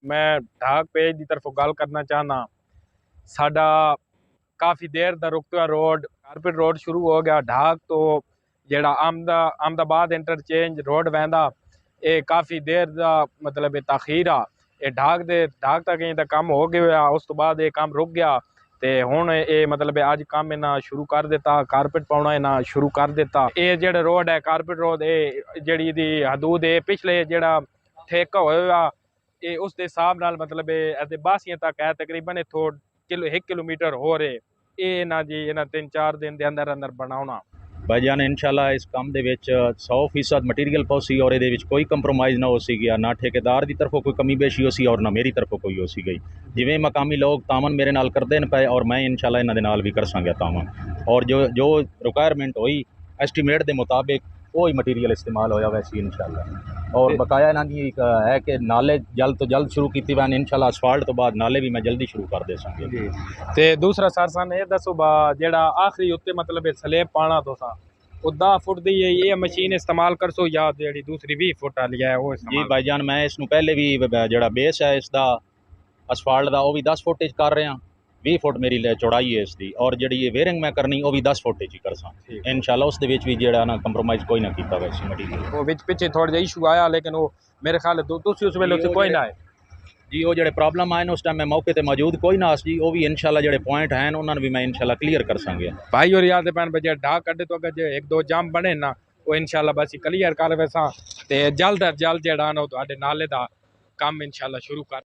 मैं ढाक पेज की तरफों गल करना चाहना। साडा काफ़ी देर दा रुकता रोड कारपेट रोड शुरू हो गया ढाक तो जेड़ा अहमदाबाद इंटरचेंज रोड वहदा ये काफ़ी देर दा मतलब तखीर आ। ये ढाक तक इंदा काम हो गया, उस तो बाद ये काम रुक गया ते हुण ये मतलब अज काम इन्ना शुरू कर दिता, कारपेट पाउना इन्ना शुरू कर दिता। ये जेड़ा रोड है कारपेट रोड ये जेड़ी दी हदूद है पिछले जेड़ा ठेका होया ये उस दे हिसाब नाल मतलब बासियां तक है तकरीबन इथों 1 किलोमीटर हो रहे ये ना जी इन्हां 3-4 दिन ਦੇ ਅੰਦਰ ਅੰਦਰ ਬਣਾਉਣਾ। भाईजान इंशाल्लाह इस काम ਦੇ ਵਿੱਚ 100% ਮਟੀਰੀਅਲ ਪਹੁੰਚੀ ਔਰ ਇਹਦੇ ਵਿੱਚ ਕੋਈ ਕੰਪਰੋਮਾਈਜ਼ ਨਾ ਹੋ ਸੀ ਗਿਆ, ਨਾ ਠੇਕੇਦਾਰ ਦੀ ਤਰਫੋਂ ਕੋਈ ਕਮੀ ਬੇਸ਼ੀ ਹੋ ਸੀ ਔਰ ਨਾ ਮੇਰੀ ਤਰਫੋਂ ਕੋਈ ਹੋ ਸੀ ਗਈ। ਜਿਵੇਂ ਮਕਾਮੀ ਲੋਕ ਤਾਮਨ ਮੇਰੇ ਨਾਲ ਕਰਦੇ ਨੇ ਪਏ ਔਰ ਮੈਂ ਇੰਸ਼ਾਅੱਲਾ ਇਹਨਾਂ ਦੇ ਨਾਲ ਵੀ ਕਰ ਸਾਂਗਾ ਤਾਮਨ ਔਰ ਜੋ ਰਿਕੁਆਇਰਮੈਂਟ ਹੋਈ एस्टीमेट के मुताबिक वही मटीरियल इस्तेमाल होया वैसे इंशाल्लाह। और बकाया इन्हां दी है कि नाले जल्द तो जल्द शुरू की वैन इंशाल्लाह। असफाल्ट तो बाद नाले भी मैं जल्दी शुरू कर दे संगे। ते दूसरा सर सन ये दसो बा जेड़ा आखिरी उत्ते मतलब स्लैब पाना तुसा वो 10 फुट दी ये मशीन इस्तेमाल कर सो या जेड़ी दूसरी 20 फुट वाली है वो जी भाईजान मैं इसनों पहले भी जेड़ा बेस है इसका असफाल्ट का वो भी 10 फुट कर रहे हैं, 20 फुट मेरी चौड़ाई है इसकी और जी ये वेयरिंग मैं करनी वो भी 10 फुट ही कर सा इंशाल्लाह। उस भी जेड़ा ना कंप्रोमाइज़ कोई ना किया वैसे मटीरियल वो विच पिछे थोड़ा जिहा इशू आया लेकिन वो मेरे ख्याल तुसी उस वेले उत्ते कोई ना है जी। वो जो प्रॉब्लम आए उस टाइम मैं मौके पर मौजूद कोई ना जी। वो भी इंशाल्लाह जो पॉइंट हैं उन्होंने भी मैं इंशाल्लाह क्लीयर कर संगे। भाई और याद पैन बजे ढाक कड्डे तो अगर जो 1-2 जाम बने ना वो इंशाल्लाह बस क्लीयर कर वैसा ते जल्द अज जल्द जेड़ा ना वो तुहाडे नाले दा काम इंशाल्लाह शुरू कर